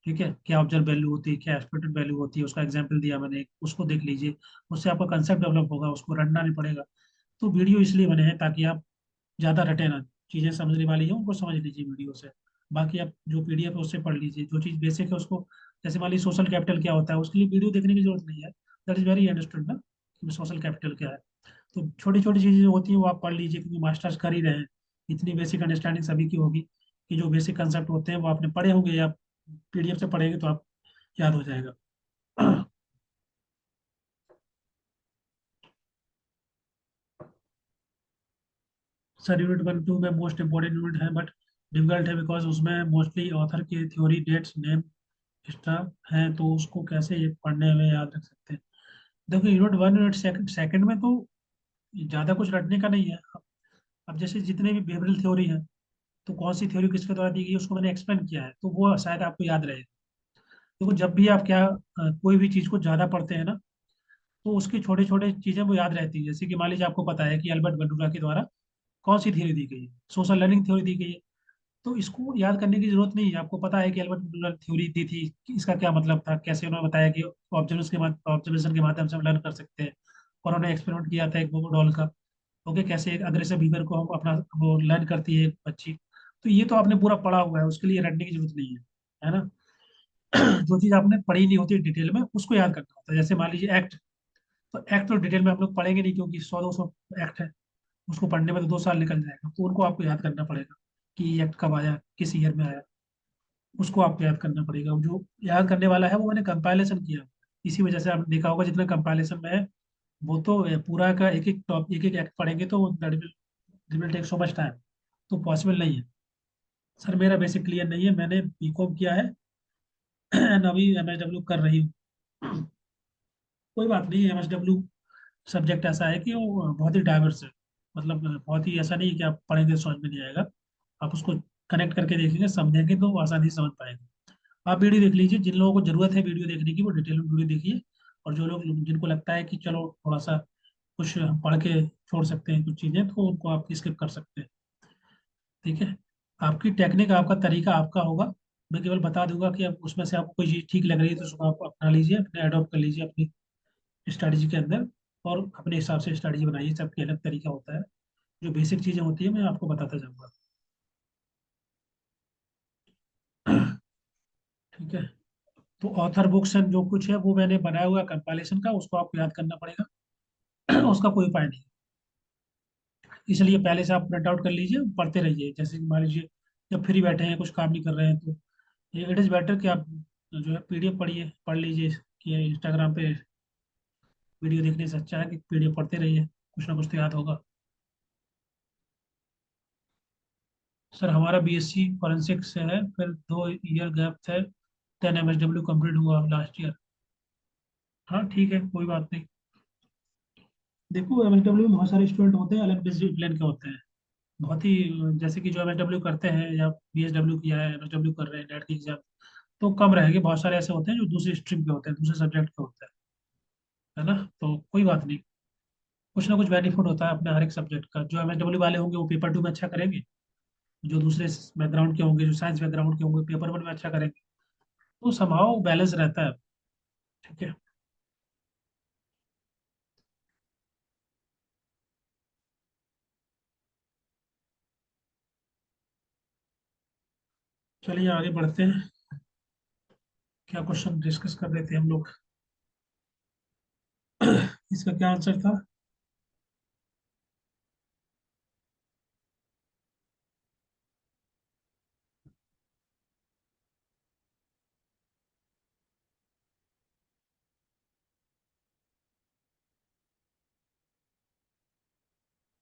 S1: ठीक है, क्या ऑब्जर्व वैल्यू होती है, क्या एक्सपेक्टेड वैल्यू होती है, उसका एग्जाम्पल दिया मैंने, उसको देख लीजिए। उससे आपका कंसेप्ट डेवलप होगा, उसको रटना नहीं पड़ेगा। तो वीडियो इसलिए बने हैं ताकि आप ज़्यादा रटे ना, चीज़ें समझने वाली है उनको समझ लीजिए वीडियो से। बाकी आप जो पीडीएफ है उससे पढ़ लीजिए, जो चीज़ बेसिक है उसको। जैसे मान लीजिए सोशल कैपिटल क्या होता है, उसके लिए वीडियो देखने की जरूरत नहीं है। दैट इज़ वेरी अंडरस्टूड ना, कि सोशल कैपिटल क्या है। तो छोटी छोटी चीज़ें जो होती हैं वो आप पढ़ लीजिए, क्योंकि मास्टर्स कर ही रहे हैं। इतनी बेसिक अंडरस्टैंडिंग सभी की होगी कि जो बेसिक कंसेप्ट होते हैं वो आपने पढ़े होंगे, या पीडीएफ से पढ़ेंगे तो आप याद हो जाएगा। सर यूनिट 1-2 में मोस्ट इंपॉर्टेंट यूनिट है, बट डिफिकल्ट है बिकॉज उसमें मोस्टली ऑथर के थ्योरी, डेट्स, नेम, एक्स्ट्रा हैं, तो उसको कैसे ये पढ़ने में याद रख सकते हैं। देखो यूनिट 1, यूनिट 2 सेकंड में तो ज़्यादा कुछ रटने का नहीं है। अब जैसे जितने भी बिहेवियरल थ्योरी है, तो कौन सी थ्योरी किसके द्वारा दी गई उसको मैंने एक्सप्लेन किया है, तो वो शायद आपको याद रहेगा। देखो जब भी आप क्या कोई भी चीज़ को ज़्यादा पढ़ते हैं ना, तो उसकी छोटे छोटे चीज़ें वो याद रहती है। जैसे कि मान लीजिए आपको पता है कि अल्बर्ट बंडूरा के द्वारा कौन सी थ्योरी दी गई है, सोशल लर्निंग थ्योरी दी गई है। तो इसको याद करने की जरूरत नहीं है, आपको पता है कि एल्बर्ट ने थ्योरी दी थी कि इसका क्या मतलब था, कैसे उन्होंने बताया कि ऑब्जर्वेशन के माध्यम से हम लर्न कर सकते हैं। और उन्होंने एक्सपेरिमेंट किया था एक बोबो डॉल का। ओके, कैसे एक अग्रेसिव बीवर को हम अपना वो लर्न करती है एक बच्ची। तो ये तो आपने पूरा पढ़ा हुआ है, उसके लिए रटने की जरूरत नहीं है ना। जो चीज़ आपने पढ़ी नहीं होती डिटेल में उसको याद करना होता है। जैसे मान लीजिए एक्ट, तो एक्ट तो डिटेल में हम लोग पढ़ेंगे नहीं, क्योंकि 100-200 एक्ट है। उसको पढ़ने में तो 2 साल निकल जाएगा, तो उनको आपको याद करना पड़ेगा कि ये एक्ट कब आया, किस ईयर में आया। उसको आपको याद करना पड़ेगा। जो याद करने वाला है वो मैंने कंपाइलेशन किया। इसी वजह से आपने देखा होगा जितना कंपाइलेशन में है, वो तो पूरा का एक एक टॉप एक एक एक्ट पढ़ेंगे तो that will take so much time. तो पॉसिबल नहीं है। सर मेरा बेसिक क्लियर नहीं है, मैंने बीकॉम किया है एंड अभी एमएसडब्ल्यू कर रही हूँ। कोई बात नहीं, एमएसडब्ल्यू सब्जेक्ट ऐसा है कि वो बहुत ही डाइवर्स है। मतलब बहुत ही ऐसा नहीं है कि आप पढ़ेंगे तो समझ में नहीं आएगा। आप उसको कनेक्ट करके देखेंगे, समझेंगे तो वो आसानी से समझ पाएंगे। आप वीडियो देख लीजिए, जिन लोगों को जरूरत है वीडियो देखने की वो डिटेल में वीडियो देखिए। और जो लोग जिनको लगता है कि चलो थोड़ा सा कुछ हम पढ़ के छोड़ सकते हैं कुछ चीज़ें, तो उनको आप स्किप कर सकते हैं। ठीक है। आपकी टेक्निक, आपका तरीका आपका होगा। मैं केवल बता दूंगा कि अब उसमें से आपको कोई चीज़ ठीक लग रही है तो उसको आप अपना लीजिए, अपने अडॉप्ट कर लीजिए अपनी स्ट्रैटेजी के अंदर। और अपने हिसाब से स्ट्रैटेजी बनाइए, सबकी अलग तरीका होता है। जो बेसिक चीज़ें होती है मैं आपको बताता जाऊंगा। ठीक है। तो ऑथर बुक्स एंड जो कुछ है वो मैंने बनाया हुआ कंपाइलेशन का, उसको आपको याद करना पड़ेगा। उसका कोई उपाय नहीं। इसलिए पहले से आप प्रिंट आउट कर लीजिए, पढ़ते रहिए। जैसे कि मान लीजिए जब फ्री बैठे हैं कुछ काम नहीं कर रहे हैं, तो इट इज़ बेटर कि आप जो है पीडीएफ पढ़िए, पढ़ लीजिए। कि इंस्टाग्राम पे वीडियो देखने से अच्छा है कि पीडीएफ पढ़ते रहिए, कुछ ना कुछ तो याद होगा। सर हमारा बीएससी फॉरेंसिक से है, फिर 2 ईयर गैप थे, 10 एमएसडब्ल्यू कंप्लीट हुआ लास्ट ईयर। हाँ ठीक है, कोई बात नहीं। देखो एमएसडब्ल्यू में बहुत सारे स्टूडेंट होते हैं, अलग डिसिप्लिन के होते हैं। बहुत ही जैसे कि जो एमएसडब्ल्यू करते हैं या बीएसडब्ल्यू किया है, एमएसडब्ल्यू कर रहे हैं नेट की एग्जाम, तो कम रहेंगे। बहुत सारे ऐसे होते हैं जो दूसरी स्ट्रीम के होते हैं, दूसरे सब्जेक्ट के होते हैं। है ना। तो कोई बात नहीं, कुछ ना कुछ बेनिफिट होता है अपने हर एक सब्जेक्ट का। जो एमएसडब्ल्यू वाले होंगे वो पेपर 2 में अच्छा करेंगे। जो दूसरे बैकग्राउंड के होंगे, जो साइंस बैकग्राउंड के होंगे, पेपर 1 में अच्छा करेंगे। तो संभाव बैलेंस रहता है। ठीक है। चलिए आगे बढ़ते हैं। क्या क्वेश्चन डिस्कस कर रहे थे हम लोग? इसका क्या आंसर था?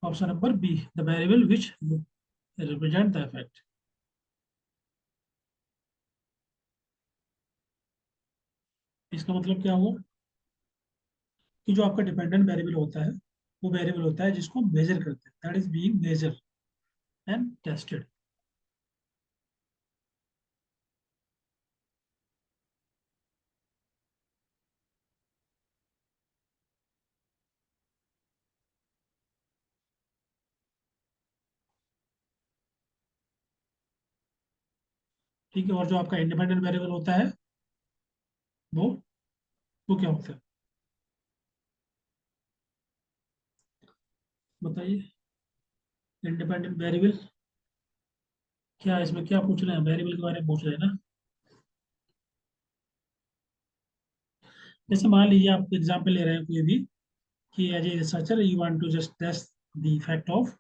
S1: Option number B, the variable which represent the effect. इसका मतलब क्या हुआ कि जो आपका डिपेंडेंट वेरिएबल होता है, वो वेरिएबल होता है जिसको मेजर करते हैं, that is being measure and tested. ठीक है। और जो आपका इंडिपेंडेंट वेरिएबल होता है वो वो क्या होता है? बताइए। इंडिपेंडेंट वेरिएबल क्या, इसमें क्या पूछ रहे हैं? वेरिएबल के बारे में पूछ रहे हैं ना। जैसे मान लीजिए आप एग्जाम्पल ले रहे हैं कोई भी, कि as a researcher you want to just test the effect of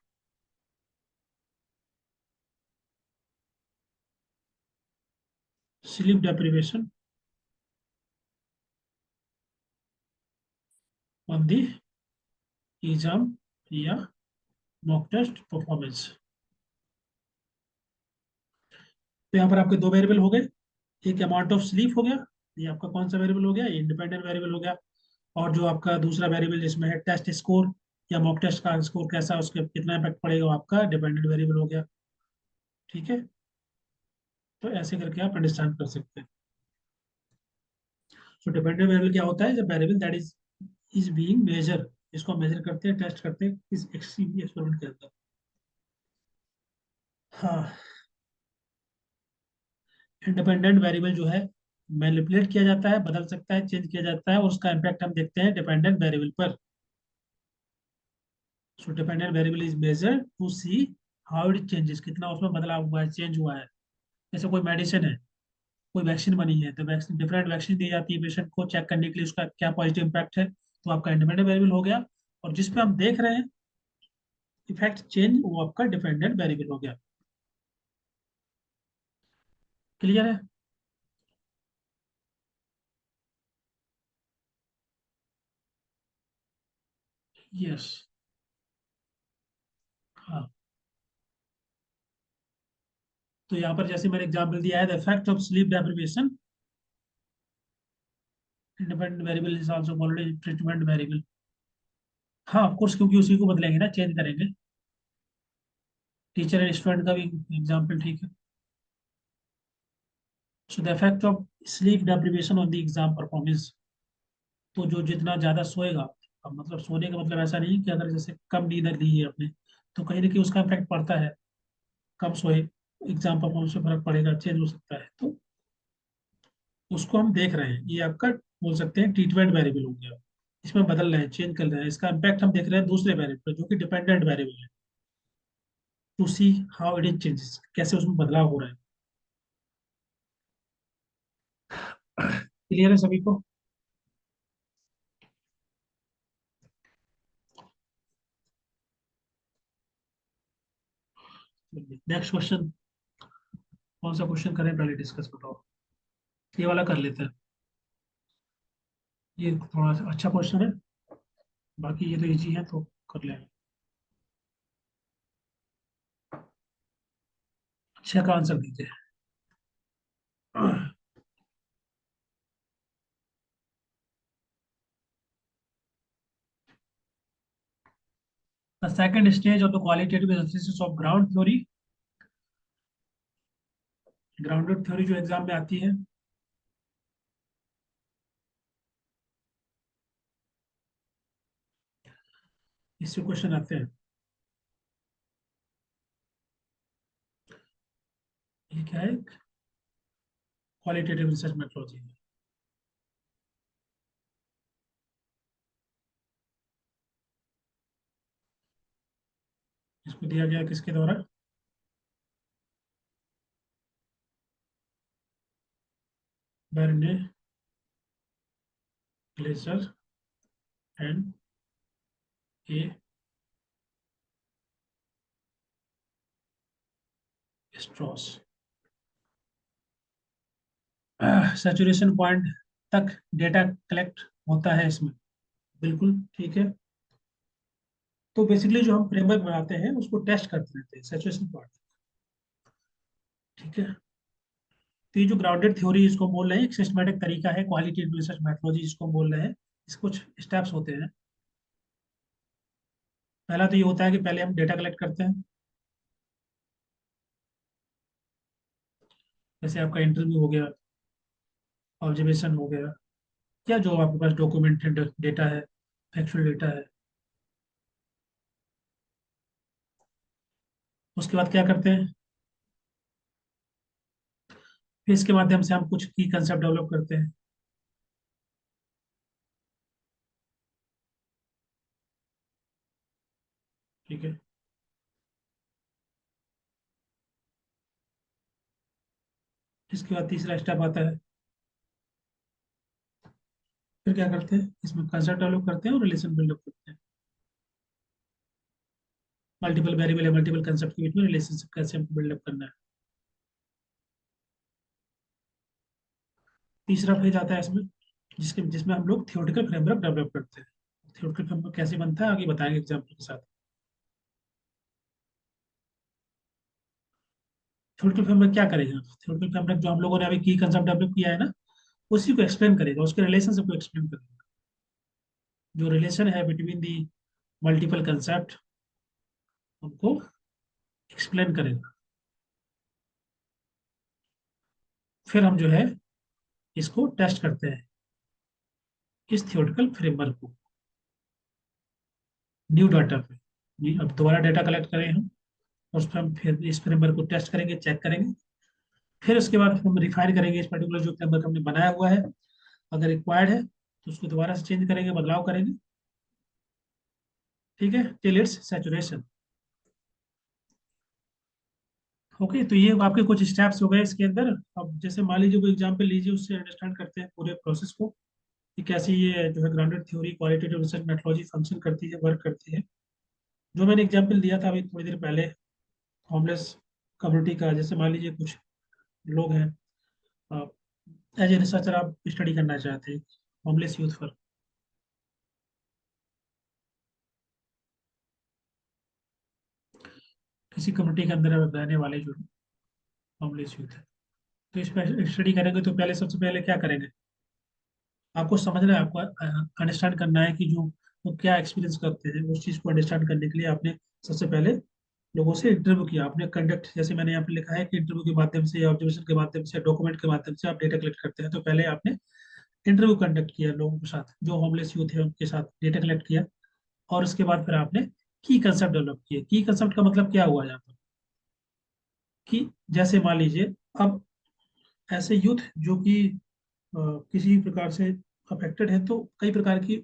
S1: sleep deprivation on the exam या मॉक टेस्ट परफॉर्मेंस। तो यहाँ पर आपके दो वेरिएबल हो गए। एक अमाउंट ऑफ स्लीप हो गया, ये आपका कौन सा वेरिएबल हो गया? ये इंडिपेंडेंट वेरिएबल हो गया। और जो आपका दूसरा वेरिएबल जिसमें है टेस्ट स्कोर या मॉक टेस्ट का स्कोर कैसा है, उसके कितना इम्पैक्ट पड़ेगा, वो आपका डिपेंडेंट वेरिएबल हो गया। ठीक है। तो ऐसे करके आप अंडरस्टैंड कर सकते हैं। सो डिपेंडेंट वेरिएबल क्या होता है? जब variable that is being measure, इसको मेजर करते हैं, टेस्ट करते हैं इस एक्सपेरिमेंट के अंदर। हाँ। इंडिपेंडेंट वेरिएबल जो है मैनिपुलेट किया जाता है, बदल सकता है, चेंज किया जाता है, और उसका इम्पैक्ट हम देखते हैं डिपेंडेंट वेरिएबल पर। So dependent variable is measured to see how it changes, कितना उसमें बदलाव हुआ है, चेंज हुआ है। जैसे कोई मेडिसिन है, कोई वैक्सीन बनी है, तो वैक्सीन, डिफरेंट वैक्सीन दी जाती है पेशेंट को चेक करने के लिए उसका क्या पॉजिटिव इम्पैक्ट है, तो आपका इंडिपेंडेंट वेरिएबल हो गया। और जिस पे हम देख रहे हैं इफेक्ट चेंज, वो आपका डिपेंडेंट वेरिएबल हो गया। क्लियर है? यस। हाँ, तो यहाँ पर जैसे मैंने एग्जाम्पल दिया है, the effect of sleep deprivation independent variable is also already treatment variable. हाँ ऑफ कोर्स, क्योंकि उसी को बदलेंगे ना, चेंज करेंगे। टीचर एंड स्टूडेंट का भी एग्जाम्पल ठीक है। So the effect of sleep deprivation on the exam performance, तो जो जितना ज्यादा सोएगा, अब मतलब सोने का मतलब ऐसा नहीं कि अगर जैसे कम नींद ली है आपने, तो कहीं ना कहीं उसका इफेक्ट पड़ता है। कम सोए, एग्जाम परफॉर्मेंस में फर्क पड़ेगा, चेंज हो सकता है, तो उसको हम देख रहे हैं। ये आपका बोल सकते हैं ट्रीटमेंट वेरिएबल हो गया। इसमें बदल रहे हैं, चेंज कर रहे हैं, इसका इम्पैक्ट हम देख रहे हैं दूसरे वेरिएबल पर जो कि डिपेंडेंट वेरिएबल है, to see how it is changes, कैसे उसमें बदलाव हो रहा है। क्लियर है सभी को? नेक्स्ट क्वेश्चन, कौन सा क्वेश्चन करें पहले डिस्कस बताओ। ये वाला कर लेते हैं, ये थोड़ा सा अच्छा क्वेश्चन है, बाकी ये तो इजी है तो कर लेंगे। अच्छा का आंसर दीजिए। The second stage of the qualitative analysis of ground theory, grounded theory जो एग्जाम में आती है, इससे क्वेश्चन आते हैं। ये क्या है? Qualitative research methodology. इसको दिया गया किसके द्वारा? Barney, Glaser and A Strauss. Saturation point तक डेटा कलेक्ट होता है इसमें, बिल्कुल ठीक है। तो बेसिकली जो हम फ्रेमवर्क बनाते हैं उसको टेस्ट करते रहते हैं सैचुरेशन पॉइंट, ठीक है। तो ये जो ग्राउंडेड थ्योरी इसको बोल रहे हैं, एक सिस्टमेटिक तरीका है, क्वालिटेटिव रिसर्च मेथोलॉजी इसको बोल रहे हैं। इसके कुछ स्टेप्स होते हैं। पहला तो ये होता है कि पहले हम डेटा कलेक्ट करते हैं, जैसे आपका इंटरव्यू हो गया, ऑब्जर्वेशन हो गया, या जो आपके पास डॉक्यूमेंटेड डेटा है, फैक्चुअल डेटा है। उसके बाद क्या करते हैं, फिर इसके माध्यम से हम कुछ की कंसेप्ट डेवलप करते हैं, ठीक है। इसके बाद तीसरा स्टेप आता है, फिर क्या करते हैं, इसमें कंसेप्ट डेवलप करते हैं और रिलेशन बिल्डअप करते हैं। मल्टीपल वेरिएबल या मल्टीपल कंसेप्ट के बीच में रिलेशनशिप कैसे हमको बिल्डअप करना है। तीसरा फेज आता है इसमें, जिसके जिसमें हम लोग थियोरेटिकल फ्रेमवर्क डेवलप करते हैं। थियोरेटिकल फ्रेमवर्क कैसे बनता है आगे बताएंगे एग्जाम्पल के साथ। थियोरेटिकल फ्रेमवर्क क्या करेगा, थियोरेटिकल फ्रेमवर्क जो हम लोगों ने अभी की कंसेप्ट डेवलप किया है ना, उसी को एक्सप्लेन करेगा, उसके रिलेशनशिप को एक्सप्लेन करेगा, जो रिलेशन है बिटवीन दी मल्टीपल कंसेप्ट, उनको एक्सप्लेन करेगा। फिर हम जो है इसको टेस्ट करते हैं, इस थियोरेटिकल फ्रेमवर्क को न्यू डाटा पे। अब दोबारा डाटा कलेक्ट करें हम, और उस पर हम फिर इस फ्रेमवर्क को टेस्ट करेंगे, चेक करेंगे, फिर उसके बाद हम रिफाइन करेंगे इस पर्टिकुलर जो फ्रेमवर्क हमने बनाया हुआ है। अगर रिक्वायर्ड है तो उसको दोबारा से चेंज करेंगे, बदलाव करेंगे। ठीक है, टिल इट्स सैचुरेशन। ओके, तो ये आपके कुछ स्टेप्स हो गए इसके अंदर। अब जैसे मान लीजिए कोई एग्जाम्पल लीजिए, उससे अंडरस्टैंड करते हैं पूरे प्रोसेस को कि कैसे ये जो है grounded theory qualitative research methodology function करती है, वर्क करती है। जो मैंने एग्जाम्पल दिया था अभी थोड़ी देर पहले, होमलेस कम्युनिटी का, जैसे मान लीजिए कुछ लोग हैं, एज ए रिसर्चर आप स्टडी करना चाहते हैं होमलेस यूथ पर, किसी कम्युनिटी के अंदर रहने वाले जो होमलेस यूथ है, तो इस पर स्टडी करेंगे तो पहले सबसे पहले क्या करेंगे, आपको समझना है, आपको अंडरस्टैंड करना है कि जो वो क्या एक्सपीरियंस करते हैं। उस चीज़ को अंडरस्टैंड करने के लिए आपने सबसे पहले लोगों से इंटरव्यू किया, आपने कंडक्ट, जैसे मैंने यहाँ पे लिखा है कि इंटरव्यू के माध्यम से, ऑब्जर्वेशन के माध्यम से, डॉक्यूमेंट के माध्यम से आप डेटा कलेक्ट करते हैं। तो पहले आपने इंटरव्यू कंडक्ट किया लोगों के साथ, जो होमलेस यूथ है उनके साथ डेटा कलेक्ट किया। और उसके बाद फिर आपने की कंसेप्ट डेवलप किए। की कंसेप्ट का मतलब क्या हुआ यहाँ पर, कि जैसे मान लीजिए अब ऐसे यूथ जो कि किसी प्रकार से अफेक्टेड है, तो कई प्रकार की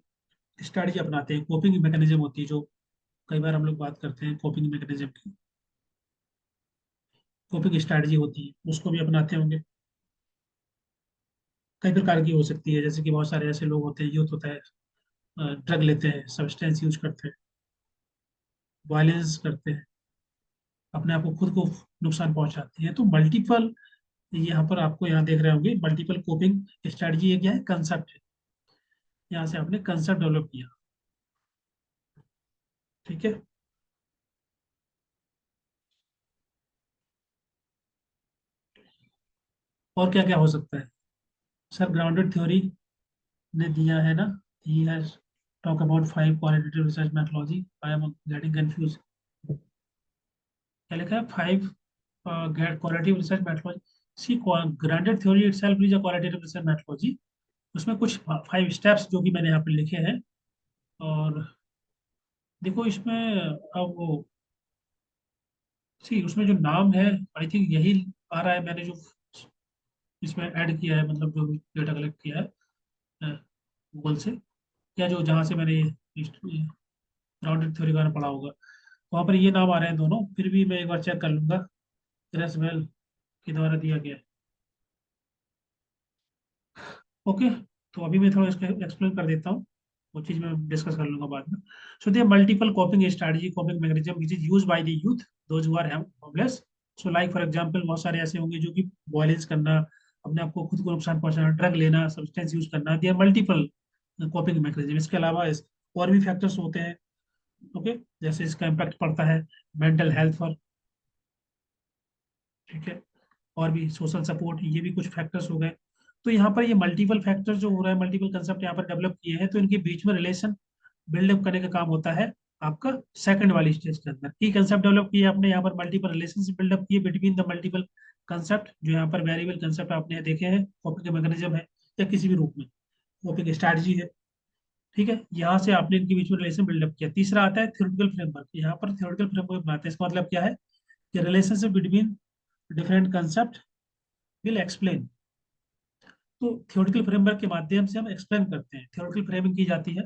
S1: स्ट्रैटेजी अपनाते हैं, कोपिंग मैकेनिज्म होती है जो कई बार हम लोग बात करते हैं कोपिंग मैकेनिज्म की, कोपिंग स्ट्रैटेजी होती है, उसको भी अपनाते होंगे। कई प्रकार की हो सकती है, जैसे कि बहुत सारे ऐसे लोग होते हैं, यूथ होता है, ड्रग लेते हैं, सब्सटेंस यूज करते हैं, वायलेंस करते हैं, अपने आप को खुद को नुकसान पहुंचाते हैं। तो मल्टीपल, यहाँ पर आपको यहाँ देख रहे होंगे मल्टीपल कोपिंग स्ट्रैटेजी, ये क्या है, कंसेप्ट है। यहाँ से आपने कंसेप्ट डेवलप किया। ठीक है, और क्या क्या हो सकता है सर, ग्राउंडेड थ्योरी ने दिया है ना, he has talk about 5 qualitative research methodology, I am getting confuse. क्या लिखा है, 5 qualitative research methodology. See, grounded theory itself is a qualitative research methodology. उसमें कुछ 5 स्टेप्स जो कि मैंने यहाँ पे लिखे हैं। और देखो इसमें, अब वो, सी उसमें जो नाम है, आई थिंक यही आ रहा है, मैंने जो इसमें ऐड किया है, मतलब जो डेटा कलेक्ट किया है गूगल से, या जो जहाँ से मैंने ग्राउंडेड थ्योरी का पढ़ा होगा, वहाँ पर ये नाम आ रहे हैं दोनों। फिर भी मैं एक बार चेक कर लूंगा, क्रेसवेल के द्वारा दिया गया है। ओके, तो अभी मैं थोड़ा इसका एक्सप्लेन कर देता हूँ, वो चीज़ मैं डिस्कस कर लूंगा बाद में। So they multiple coping strategy, coping mechanism which is used by the youth those who are homeless. So like for example, बहुत सारे ऐसे होंगे जो कि वायलेंस करना, अपने आप को खुद को नुकसान पहुंचाना, ड्रग लेना, सब्सटेंस यूज करना, they are multiple coping mechanism. इसके अलावा और भी फैक्टर्स होते हैं। ओके, जैसे इसका इम्पैक्ट पड़ता है मेंटल हेल्थ पर। ठीक है, और भी सोशल सपोर्ट, ये भी कुछ फैक्टर्स हो गए। तो यहाँ पर ये मल्टीपल फैक्टर जो हो रहा है, मल्टीपल कंसेप्ट यहाँ पर डेवलप किए हैं, तो इनके बीच में रिलेशन बिल्डअप करने का काम होता है आपका सेकंड वाली स्टेज के अंदर। की कंसेप्ट डेवलप किए आपने, यहाँ पर मल्टीपल रिलेशनशिप बिल्डअप किए बिटवीन द मल्टीपल कंसेप्ट, जो यहाँ पर वेरिएबल कंसेप्ट आपने देखे हैं, कॉपिंग का मैकेनिज्म है या किसी भी रूप में कॉपिंग स्ट्रैटेजी है। ठीक है, यहाँ से आपने इनके बीच में रिलेशन बिल्डअप किया। तीसरा आता है थ्योरेटिकल फ्रेमवर्क। यहाँ पर थ्योरेटिकल फ्रेमवर्क बनाते हैं, इसका मतलब क्या है, कि relationship between different concept will explain. तो थ्योरेटिकल फ्रेमवर्क के माध्यम से हम एक्सप्लेन करते हैं, थ्योरेटिकल फ्रेमिंग की जाती है।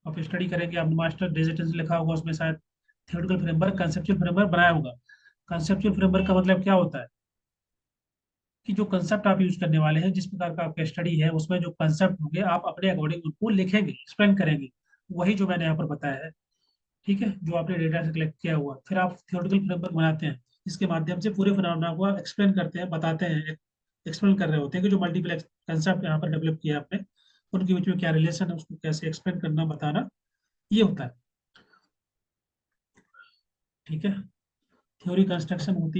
S1: आप स्टडी करेंगे, आपने मास्टर डिजिटल लिखा होगा, उसमें शायद थ्योरेटिकल फ्रेमवर्क, कंसेप्चुअल फ्रेमवर्क बनाया होगा। कंसेप्चुअल फ्रेमवर्क का मतलब क्या होता है, कि जो कंसेप्ट आप यूज करने वाले हैं, जिस प्रकार का आपका स्टडी है, उसमें जो कंसेप्ट होंगे आप अपने अकॉर्डिंग उनको लिखेंगे, एक्सप्लेन करेंगे। वही जो मैंने यहाँ पर बताया है। ठीक है, जो आपने डेटा से कलेक्ट किया हुआ, फिर आप थ्योरेटिकल फ्रेमवर्क बनाते हैं, इसके माध्यम से पूरे फिनोमेना को एक्सप्लेन करते हैं, बताते हैं, एक्सप्लेन कर रहे होते हैं कि जो मल्टीपल कंसेप्ट यहाँ पर डेवलप किया आपने, उनके बीच में क्या रिलेशन है, उसको कैसे एक्सप्लेन करना, बताना, ये होता है। ठीक है, थ्योरी कंस्ट्रक्शन होती है।